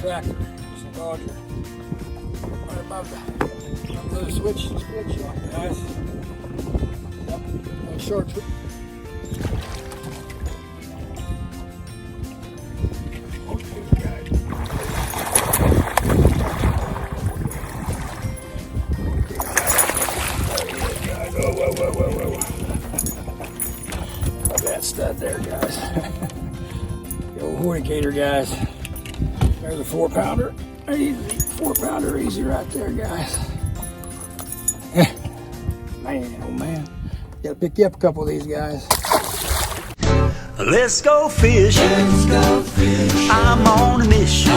tractor. It's a Dodger. Right above the switch shop, guys. Yep, a short trip. Okay, guys. Whoa. Look at that stud there, guys. The old HOYTCATER, guys. There's a 4-pounder. Easy, 4-pounder easy right there, guys. Man, oh man. Gotta pick you up a couple of these guys. Let's go fishing. Let's go fishing. I'm on a mission.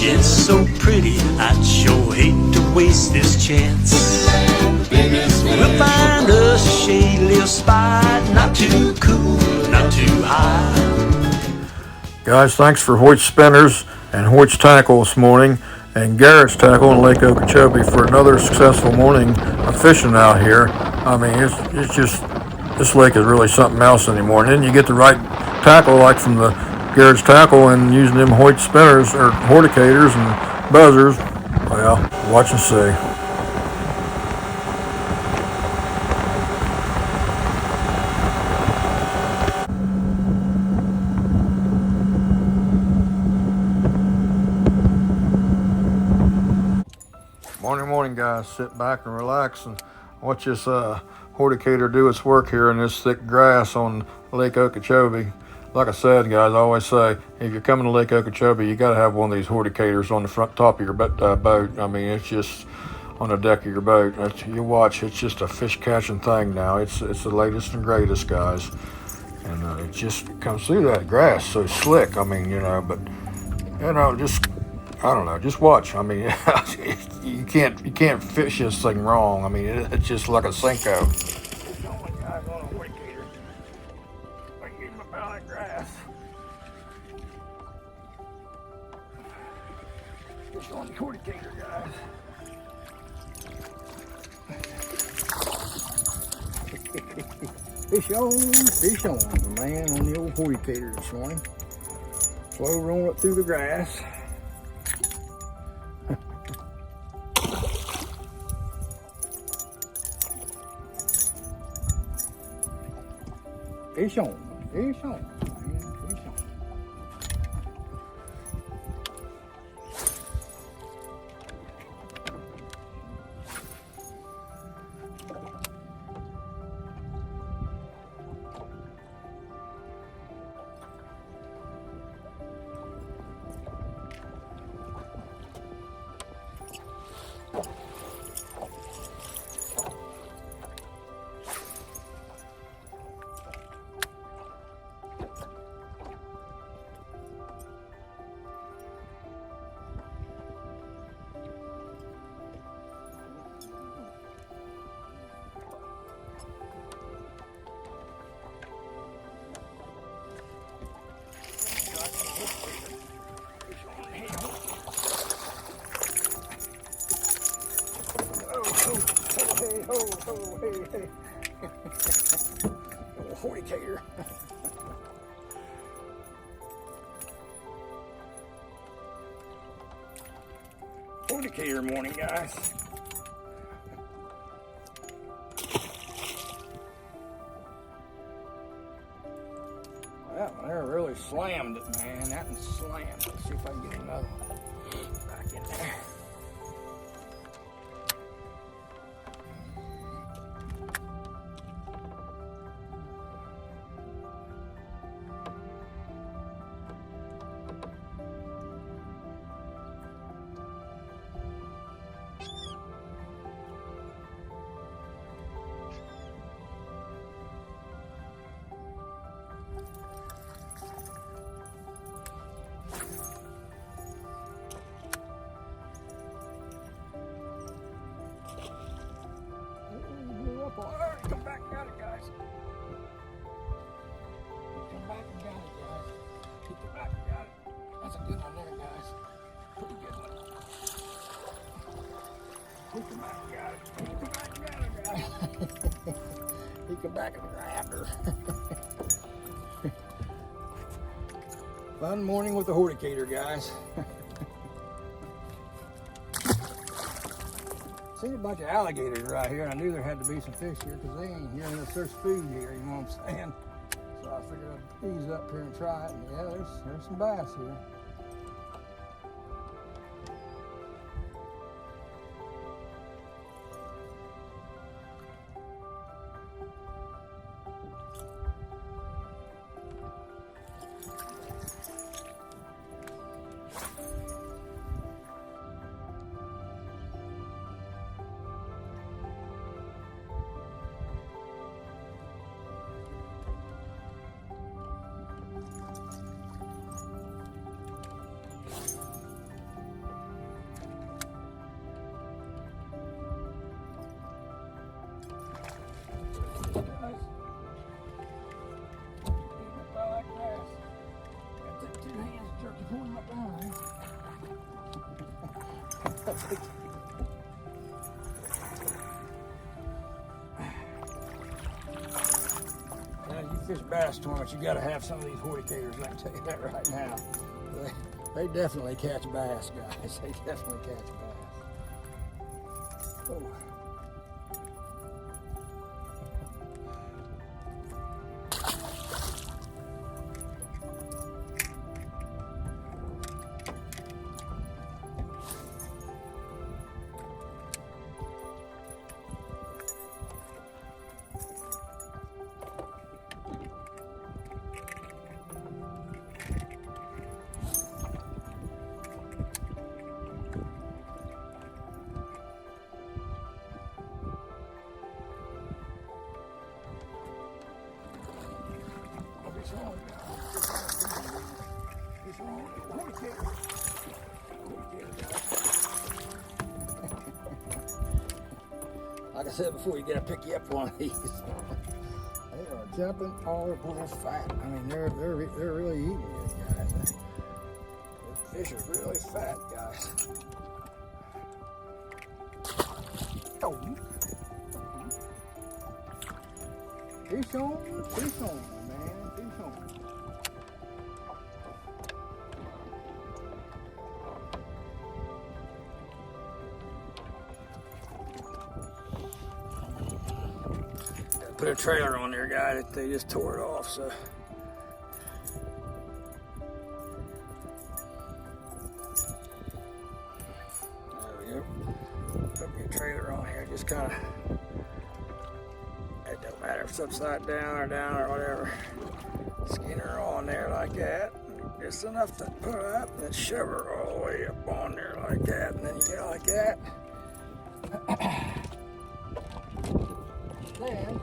It's so pretty, I'd sure hate to waste this chance. We'll find us a shady little spot, not too cool, not too high. Guys, thanks for Hoyt's Spinners and Hoyt's Tackle this morning, and Garrett's Tackle in Lake Okeechobee for another successful morning of fishing out here. I mean, it's just, this lake is really something else anymore. And then you get the right tackle, like from the Garrett's Tackle, and using them Hoyt Spinners or HOYTCATERs and buzzers. Well, watch and see. Morning guys, sit back and relax and watch this HOYTCATER do its work here in this thick grass on Lake Okeechobee. Like I said, guys, I always say, if you're coming to Lake Okeechobee, you got to have one of these HOYTCATERs on the front top of your boat. I mean, it's just on the deck of your boat. You watch, it's just a fish catching thing now. It's the latest and greatest, guys. And it just comes through that grass so slick. I mean, you know, but you know, just, I don't know, just watch. I mean, you can't fish this thing wrong. I mean, it's just like a Senko. Oh my God, on a HOYTCATER. I can get him about that grass. Just on the HOYTCATER, guys. Fish on, man, on the old HOYTCATER this morning. Slow rolling up through the grass. Fish on, man, fish on. Hey. Little HOYTCATER. HOYTCATER morning, guys. Well, they're really slammed it, man. That one's slammed. Let's see if I can get another one back in there. Come back and got it, guys. Come back and got it, guys. Come back and got it. That's a good one there, guys. Pretty good one. Come back and got it. Come back and got it, guys. He come back and grabbed her. Fun morning with the HOYTCATER, guys. Seen a bunch of alligators right here, and I knew there had to be some fish here because they ain't here unless there's food here, you know what I'm saying? So I figured I'd ease up here and try it, and yeah, there's some bass here. Now, you fish bass tournaments, you gotta have some of these HOYTCATERs, I can tell you that right now. They definitely catch bass, guys. They definitely catch bass. Oh. Like I said before, you gotta pick you up one of these. They are jumping all over fat. I mean, they're really eating good, guys. The fish are really fat, guys. Oh. Fish on, man, fish on. Put a trailer on there, guys. They just tore it off, so. There we go. Put me a trailer on here, just kind of, it don't matter if it's upside down or whatever. Skin her on there like that. Just enough to put up and then shove her all the way up on there like that. And then you get like that. Then,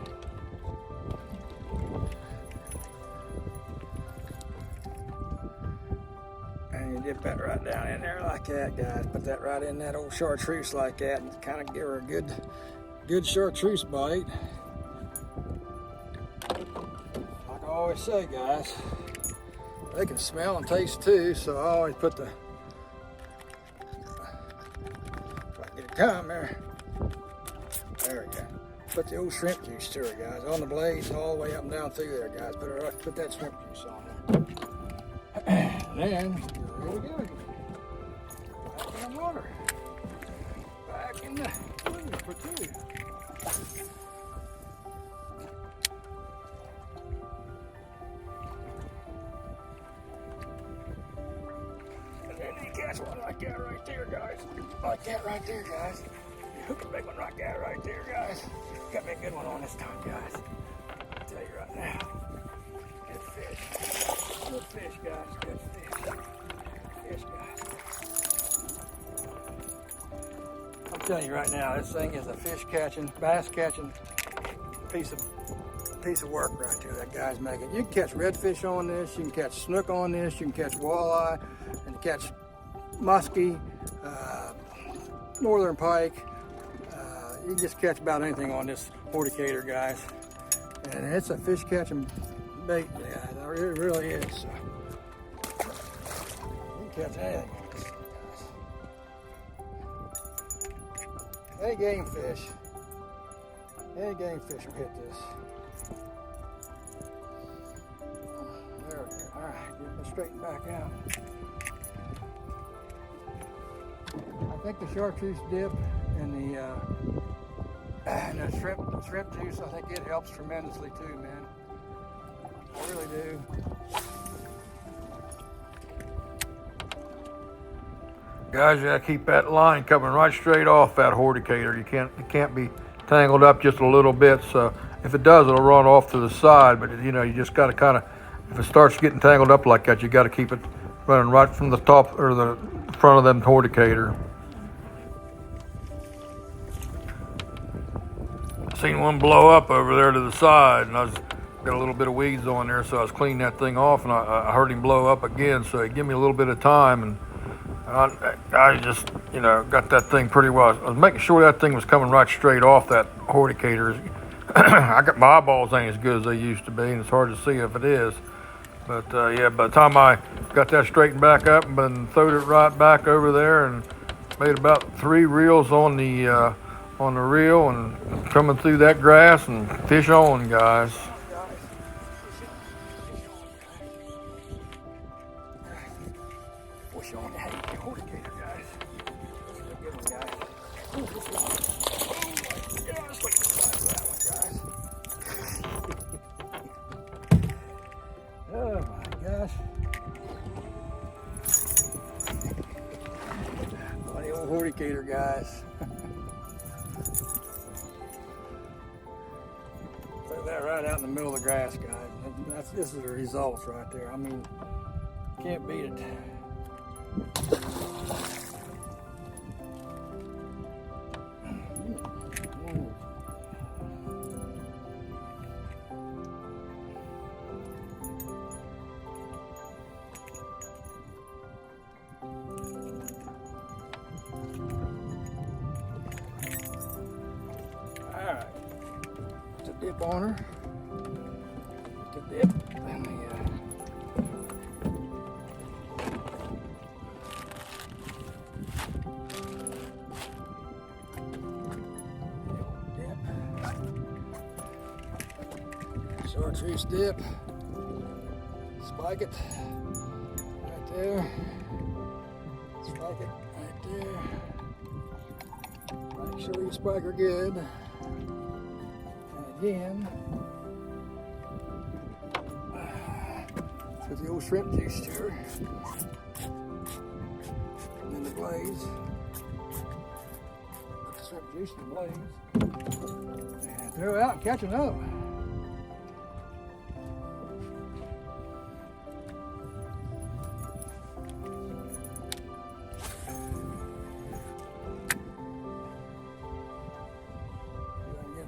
and you dip that right down in there like that, guys. Put that right in that old chartreuse like that and kind of give her a good chartreuse bite. Like I always say, guys, they can smell and taste too, so I always put the, if I can get it come there. There we go. Put the old shrimp juice to her, guys, on the blades all the way up and down through there, guys. Put that shrimp juice on there. And then, you're really good. Back in the water. Back in the water for two. And then you catch one like that right there, guys. Like that right there, guys. You hook a big one like that right there, guys. Got me a good one on this time, guys. I'll tell you right now. Good fish. Good fish, guys. Good fish. Fish, guys. I'm telling you right now, this thing is a fish catching, bass catching piece of work right there that guy's making. You can catch redfish on this, you can catch snook on this, you can catch walleye, and catch muskie, northern pike. You can just catch about anything on this HOYTCATER, guys. And it's a fish catching bait, guys. It really is. So. You can catch anything on this, guys. Any game fish will hit this. There we go. All right. Get it straightened back out. I think the chartreuse dip and the shrimp juice, I think it helps tremendously too, man. I really do. Guys, you gotta keep that line coming right straight off that horticator. You can't be tangled up just a little bit. So if it does, it'll run off to the side. But you know, you just gotta kind of, if it starts getting tangled up like that, you gotta keep it running right from the top or the front of them horticator. I seen one blow up over there to the side, and I was got a little bit of weeds on there, so I was cleaning that thing off, and I heard him blow up again. So he gave me a little bit of time, and I just, you know, got that thing pretty well. I was making sure that thing was coming right straight off that horticator. I got my eyeballs ain't as good as they used to be, and it's hard to see if it is. But yeah, by the time I got that straightened back up and then throwed it right back over there and made about 3 reels on the reel and coming through that grass and fish on, guys. Fish on, hey, horticator, guys. This is a good one, guys. Ooh, this one. Oh my gosh, look at the size of that one, guys. Oh my gosh. Funny old horticator, guys. Throw that right out in the middle of the grass, guys. This is the results right there. I mean, can't beat it. Alright, put the dip on her. Put the dip and the chartreuse dip. Spike it right there. Spike it right there. Make sure you spike her good. And again, put the old shrimp juice to her. And then the blaze. Put the shrimp juice in the blaze. And throw it out and catch another one.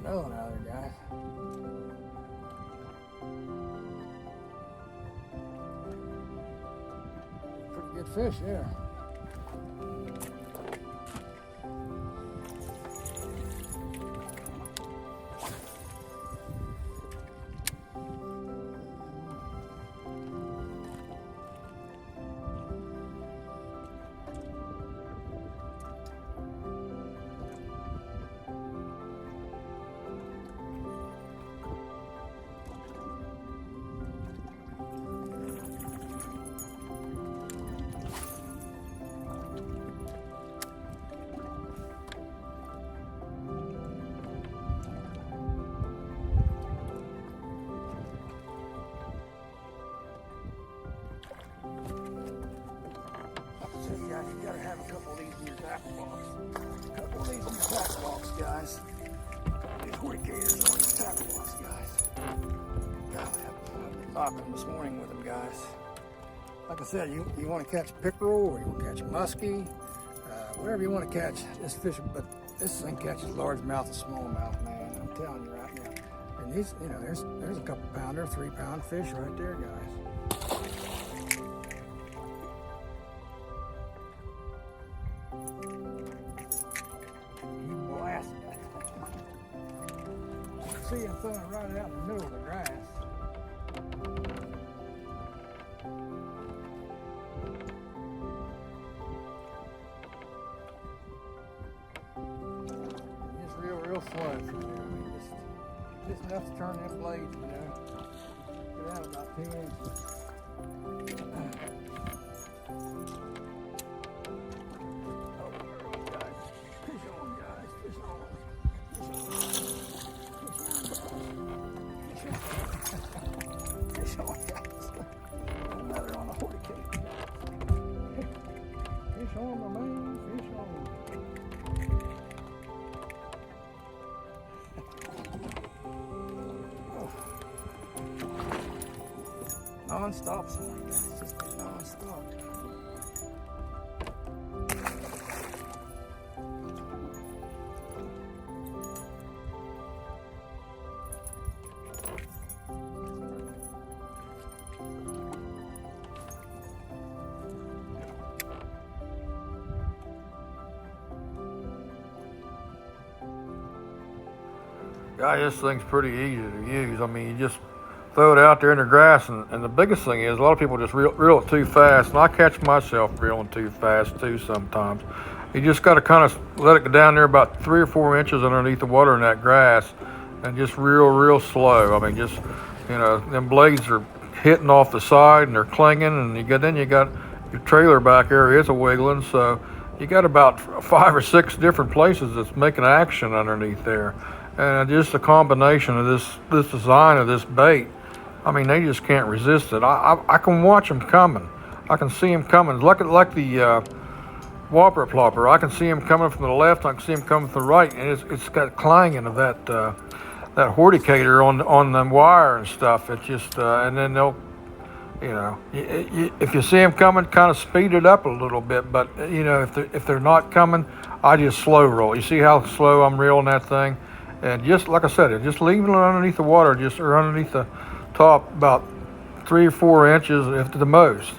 Another one out of there, guys. Pretty good fish there. You gotta have a couple of these in your tackle box. A couple of these in your tackle box, guys. A couple of these horticators on your tackle box, guys. Gotta have knocked them this morning with them, guys. Like I said, you want to catch pickerel or you want to catch muskie, whatever you want to catch. This fish, but this thing catches largemouth and smallmouth, man. I'm telling you right now. And these, you know, there's a couple pounder, 3-pound fish right there, guys. See, I'm throwing it right out in the middle of the grass. It's real slow from there. I mean, just enough to turn them blades, you know. Get out about 10 inches. non-stop this morning, guys. It's just been non-stop. Yeah, this thing's pretty easy to use. I mean, you just throw it out there in the grass, and the biggest thing is a lot of people just reel it too fast, and I catch myself reeling too fast too sometimes. You just got to kind of let it go down there about 3 or 4 inches underneath the water in that grass, and just reel real slow. I mean, just, you know, them blades are hitting off the side and they're clinging, and then you got your trailer back there is a wiggling, so you got about 5 or 6 different places that's making action underneath there. And just a combination of this design of this bait, I mean, they just can't resist it. I can watch them coming. I can see them coming. Like the whopper plopper, I can see them coming from the left. I can see them coming from the right, and it's got clanging of that HOYTCATER on the wire and stuff. It's just and then they'll, you know, if you see them coming, kind of speed it up a little bit. But you know, if they're not coming, I just slow roll. You see how slow I'm reeling that thing? And just like I said, just leaving it underneath the water, or underneath the top about 3 or 4 inches at the most.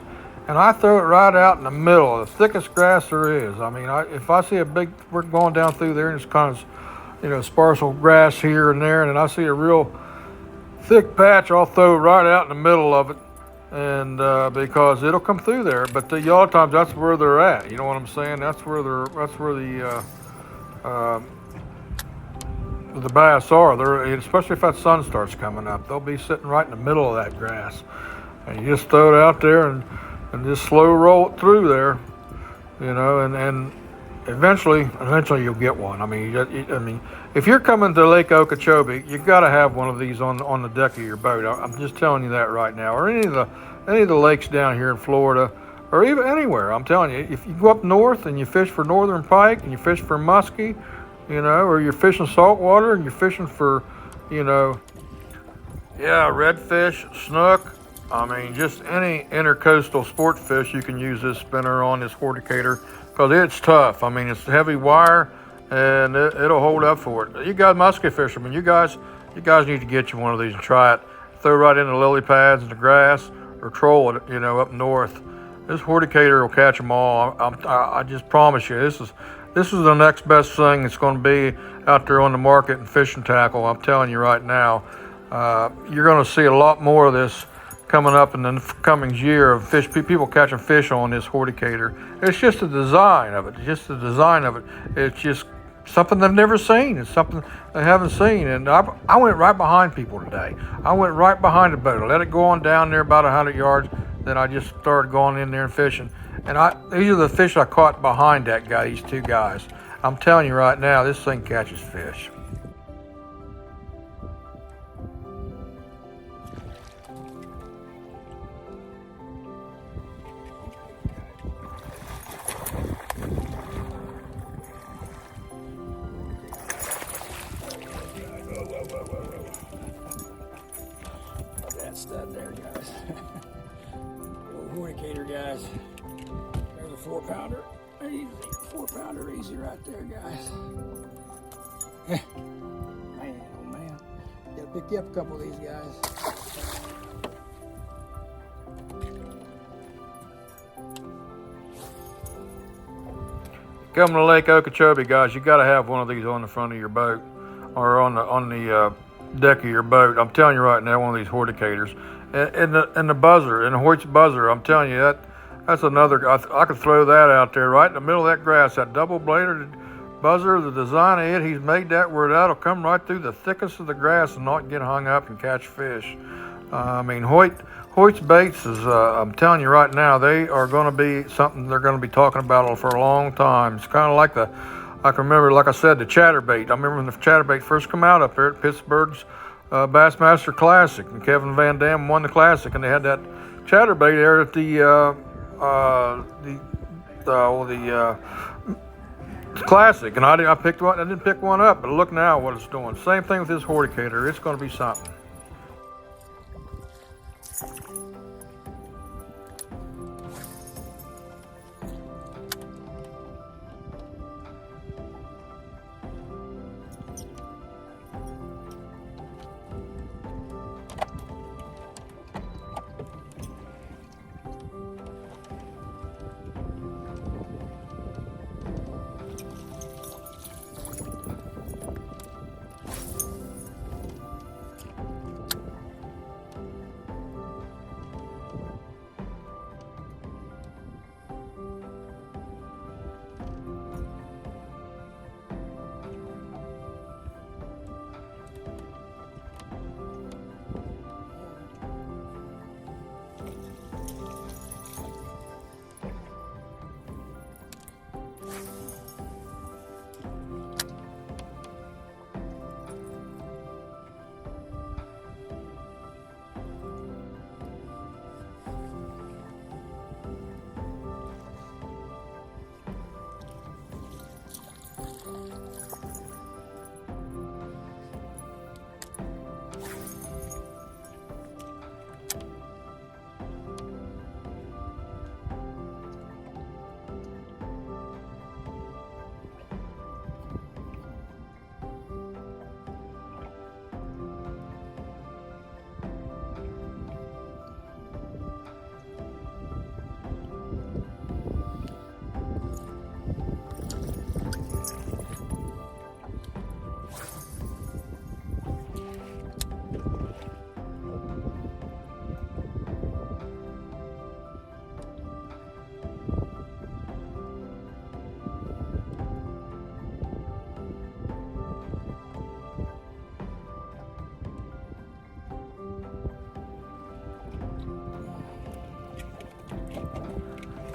And I throw it right out in the middle, the thickest grass there is. I mean, if I see we're going down through there and it's kind of, you know, sparsel grass here and there, and then I see a real thick patch, I'll throw it right out in the middle of it. And because it'll come through there, but a lot of times that's where they're at. You know what I'm saying? That's where the bass are. Especially if that sun starts coming up, they'll be sitting right in the middle of that grass, and you just throw it out there and just slow roll it through there, you know, and eventually you'll get one. I mean, if you're coming to Lake Okeechobee, you got to have one of these on the deck of your boat. I'm just telling you that right now, or any of the lakes down here in Florida, or even anywhere. I'm telling you, if you go up north and you fish for northern pike and you fish for muskie, you know, or you're fishing saltwater and you're fishing for, you know, redfish, snook. I mean, just any intercoastal sport fish, you can use this spinner on, this HOYTCATER, because it's tough. I mean, it's heavy wire, and it'll hold up for it. You guys, muskie fishermen, you guys need to get you one of these and try it. Throw right in the lily pads and the grass, or troll it, you know, up north. This HOYTCATER will catch them all. I just promise you, this is the next best thing that's going to be out there on the market in fishing tackle. I'm telling you right now, you're going to see a lot more of this coming up in the coming year of people catching fish on this HOYTCATER. It's just the design of it. It's just something they've never seen. It's something they haven't seen. And I went right behind people today. I went right behind the boat. I let it go on down there about 100 yards. Then I just started going in there and fishing. And these are the fish I caught behind that guy, these 2 guys. I'm telling you right now, this thing catches fish. That stud there, guys. Old HOYTCATER, guys. There's a 4-pounder. Easy, 4-pounder, easy right there, guys. Man, oh man. Gotta pick you up a couple of these guys. Coming to Lake Okeechobee, guys, you got to have one of these on the front of your boat, or on the deck of your boat. I'm telling you right now, one of these HOYTCATERs. And the buzzer, and the Hoyt's buzzer, I'm telling you, that's another, I could throw that out there right in the middle of that grass, that double-bladed buzzer, the design of it, he's made that where that'll come right through the thickest of the grass and not get hung up and catch fish. I mean, Hoyt's baits is, I'm telling you right now, they are going to be something they're going to be talking about for a long time. It's kind of like I can remember, like I said, the chatterbait. I remember when the chatterbait first come out up there at Pittsburgh's Bassmaster Classic, and Kevin Van Dam won the Classic, and they had that chatterbait there at the Classic, and I picked one. I didn't pick one up, but look now what it's doing. Same thing with this HOYTCATER. It's going to be something.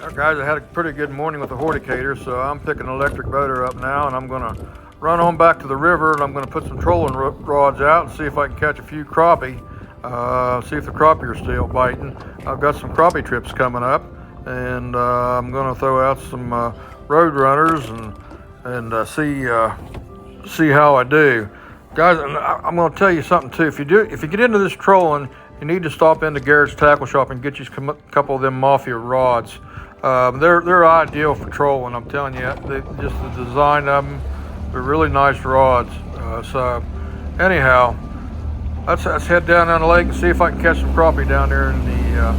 Guys, I had a pretty good morning with the HOYTCATER, so I'm picking an electric motor up now, and I'm going to run on back to the river, and I'm going to put some trolling rods out and see if I can catch a few crappie, see if the crappie are still biting. I've got some crappie trips coming up, and I'm going to throw out some road runners and see how I do. Guys, I'm going to tell you something too. If you get into this trolling, you need to stop into Garrard's Tackle Shop and get you a couple of them Mafia rods. They're ideal for trolling. I'm telling you, just the design of them, they're really nice rods. So anyhow, let's head down the lake and see if I can catch some crappie down there in the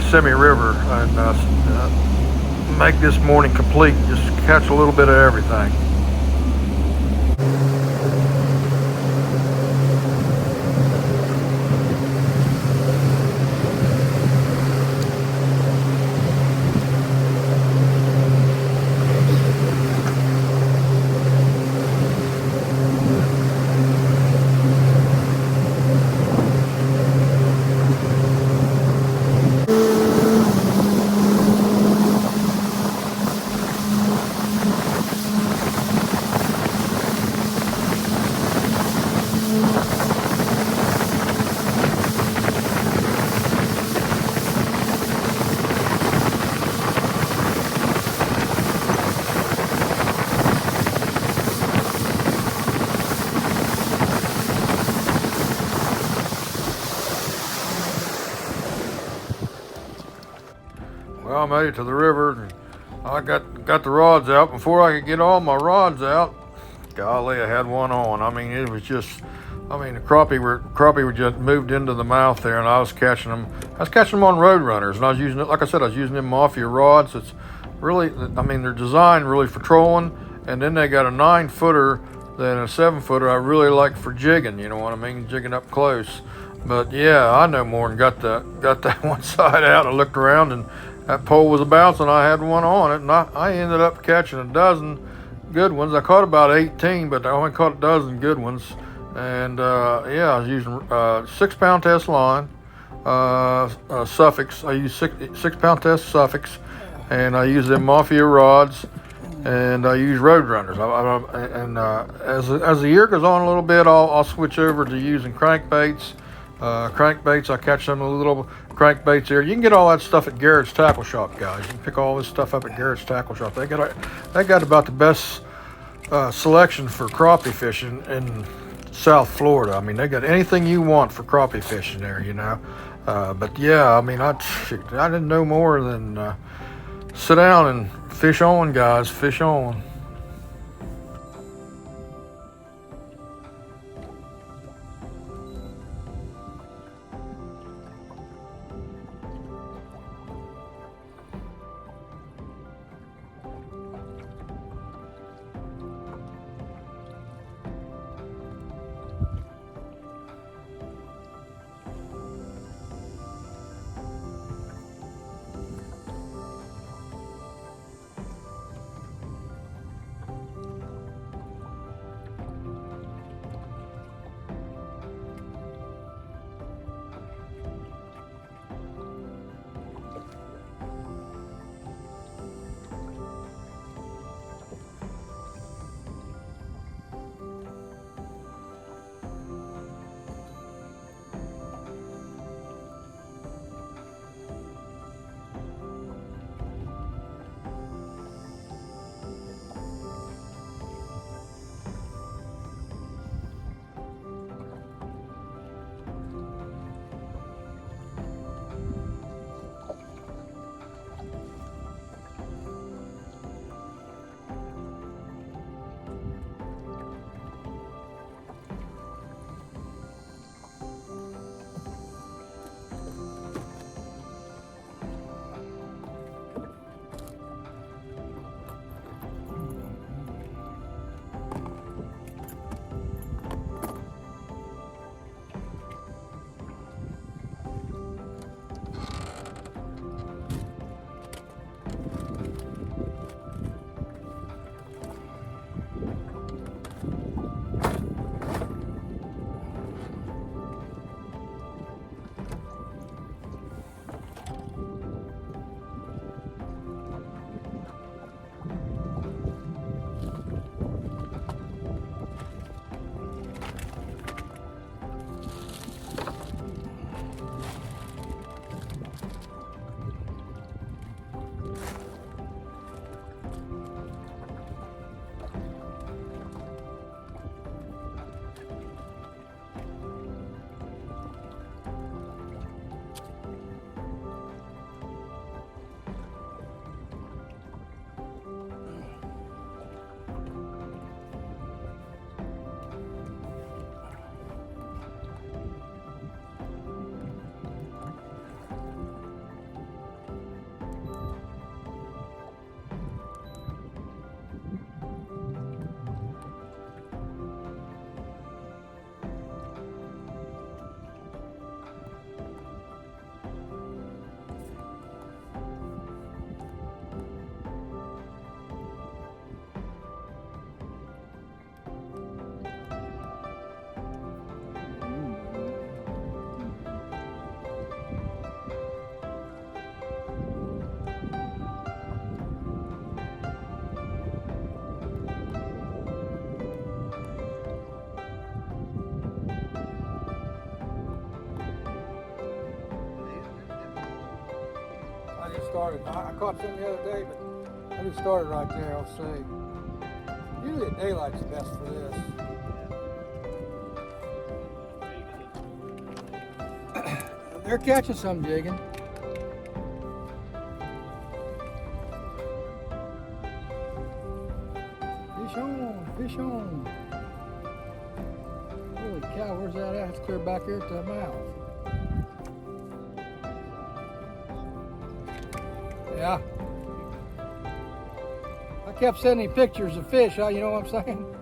Semi River and make this morning complete. Just catch a little bit of everything. Well, I made it to the river, and I got the rods out. Before I could get all my rods out, golly, I had one on. I mean, it was just, the crappie were just moved into the mouth there, and I was catching them. I was catching them on road runners, and I was using it, like I said, I was using them Mafia rods. It's really, they're designed really for trolling, and then they got a 9-footer, then a 7-footer I really like for jigging, you know what I mean, jigging up close. But yeah, I no more than got that one side out. I looked around, and that pole was bouncing. I had one on it, and I ended up catching a dozen good ones. I caught about 18, but I only caught a dozen good ones. And yeah, I was using 6-pound test line, Suffolks. I use 6-pound test Suffolks, and I use them Mafia rods, and I use road runners. As the year goes on a little bit, I'll switch over to using crankbaits. I catch some little crankbaits here. You can get all that stuff at Garrard's Tackle Shop, guys. You can pick all this stuff up at Garrard's Tackle Shop. They got about the best selection for crappie fishing in South Florida. I mean, they got anything you want for crappie fishing there, you know. But yeah, I mean, I didn't know more than sit down and fish on, guys. Fish on. started. I caught some the other day, but I just started right there. I'll see. Usually at daylight's the best for this. They're catching some jigging. Fish on, fish on. Holy cow, where's that at? It's clear back here at the mouth. Yeah. I kept sending pictures of fish, huh? You know what I'm saying?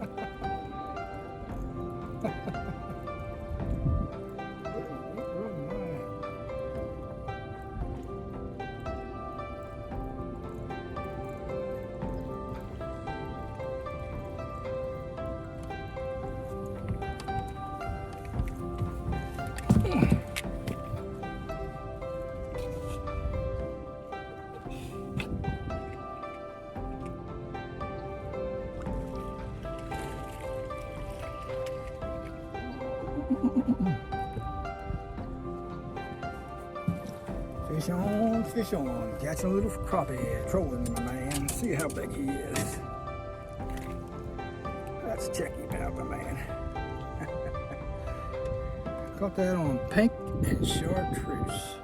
Fish on, catching a little crappie, trolling my man. See how big he is. Let's check him out, my man. Caught that on pink and chartreuse.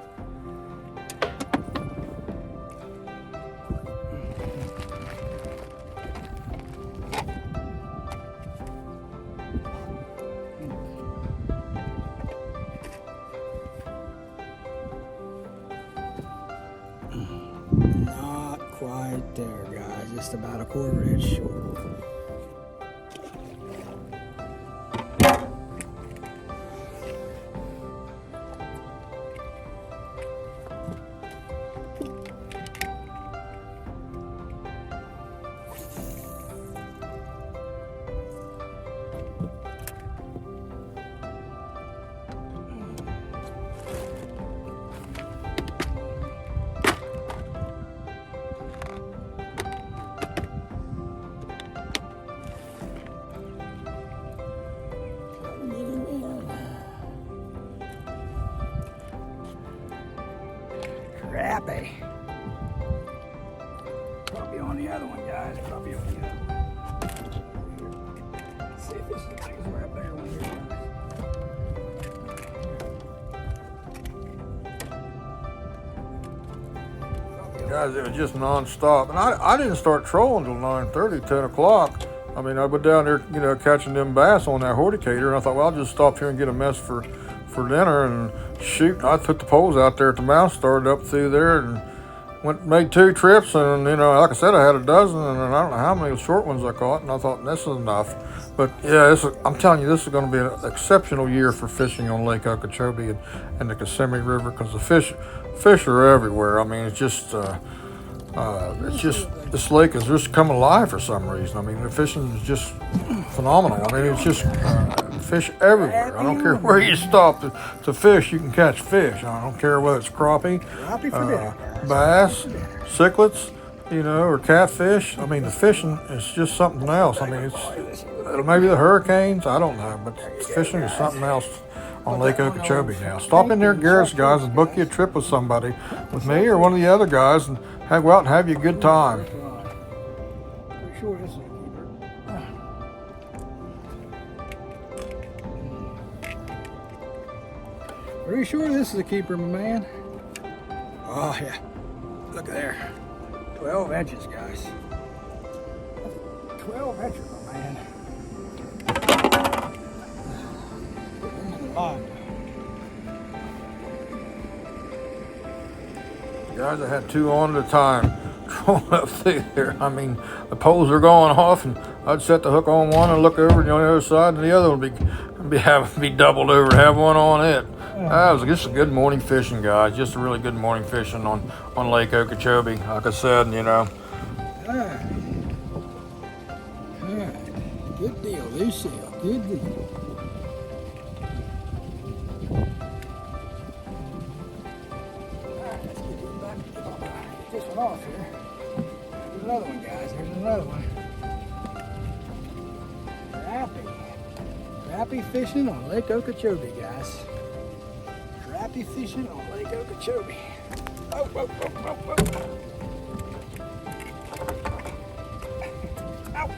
Not quite there, guys. Just about a quarter inch short. Crappie. Probably on the other one, guys. Probably on the other one. Let's see if this thing's right there one here, Guys, it was just non-stop. And I didn't start trolling until 9:30, 10 o'clock. I mean, I went down there, you know, catching them bass on that HOYTCATER, and I thought, well, I'll just stop here and get a mess for dinner and shoot. I put the poles out there at the mouth, started up through there, and made 2 trips, and, you know, like I said, I had a dozen, and I don't know how many short ones I caught, and I thought, this is enough. But, yeah, I'm telling you, this is going to be an exceptional year for fishing on Lake Okeechobee and the Kissimmee River, because the fish are everywhere. I mean, it's just this lake is just come alive for some reason. I mean, the fishing is just phenomenal. I mean, it's just fish everywhere. I don't care where you stop to fish, you can catch fish. I don't care whether it's crappie, bass, cichlids, you know, or catfish. I mean, the fishing is just something else. I mean, it's maybe the hurricanes, I don't know, but fishing is something else on Lake Okeechobee now. Stop in there at Garrett's, guys, and book you a trip with somebody, with me or one of the other guys, and go out and have you a good time. Pretty sure this is a keeper. Pretty sure this is a keeper, my man. Oh, yeah. Look at there. 12 inches, guys. 12 inches, my man. Guys, I had 2 on at a time trolling up through there. I mean, the poles are going off, and I'd set the hook on one and look over on the other side, and the other one would be doubled over and have one on it. That was just a good morning fishing, guys. Just a really good morning fishing on Lake Okeechobee. Like I said, you know. All right. Good deal, Lucille. Good deal. This one off here. There's another one, guys. There's another one. Crappie fishing on Lake Okeechobee, guys. Crappie fishing on Lake Okeechobee. Oh, oh, oh, oh, oh. Ouch.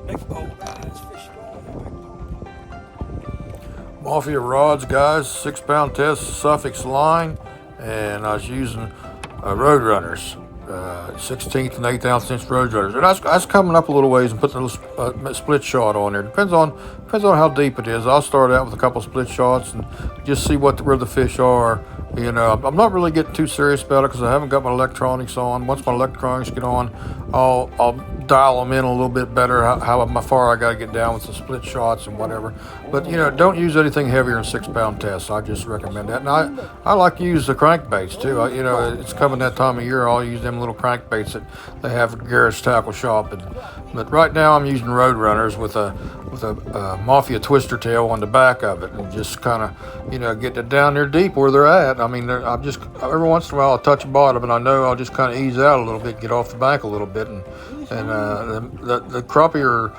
Big pole, guys. Fish on the big pole. Mafia rods, guys. 6-pound test, Suffix line, and I was using road runners, 16th and 1/8 inch road runners. And I was coming up a little ways and putting a little split shot on there. Depends on how deep it is. I'll start out with a couple split shots and just see where the fish are. You know, I'm not really getting too serious about it because I haven't got my electronics on. Once my electronics get on, I'll dial them in a little bit better, how far I got to get down with the split shots and whatever. But, you know, don't use anything heavier than 6-pound tests. I just recommend that. And I like to use the crankbaits, too. You know, it's coming that time of year. I'll use them little crankbaits that they have at GARRARD Tackle Shop. But right now I'm using road runners with a Mafia twister tail on the back of it, and just kind of, you know, getting it down there deep where they're at. I mean, I'm just, every once in a while I'll touch the bottom, and I know I'll just kind of ease out a little bit, get off the bank a little bit, and the crappie are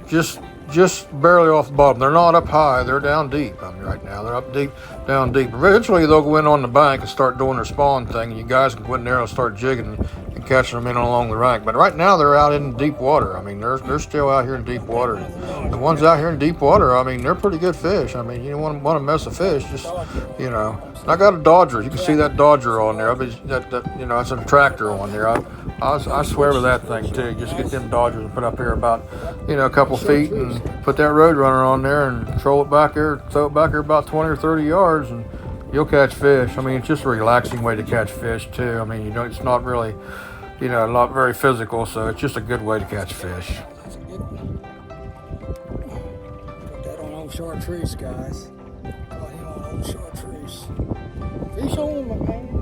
just barely off the bottom. They're not up high, they're down deep. I mean, right now they're up deep, down deep. Eventually they'll go in on the bank and start doing their spawn thing, and you guys can go in there and start jigging and catching them in along the bank. But right now they're out in deep water. I mean, they're still out here in deep water. The ones out here in deep water, I mean, they're pretty good fish. I mean, you don't want to mess a fish, just, you know. I got a Dodger. You can see that Dodger on there. That you know, that's a tractor on there. I swear by that thing too. Just get them Dodgers and put up here about, you know, a couple feet, and put that road runner on there and throw it back here about 20 or 30 yards, and you'll catch fish. I mean, it's just a relaxing way to catch fish too. I mean, you know, it's not really, you know, not very physical, so it's just a good way to catch fish. That's a good one. Put that on old chartreuse, guys. Caught him on old chartreuse. Fish on, my man.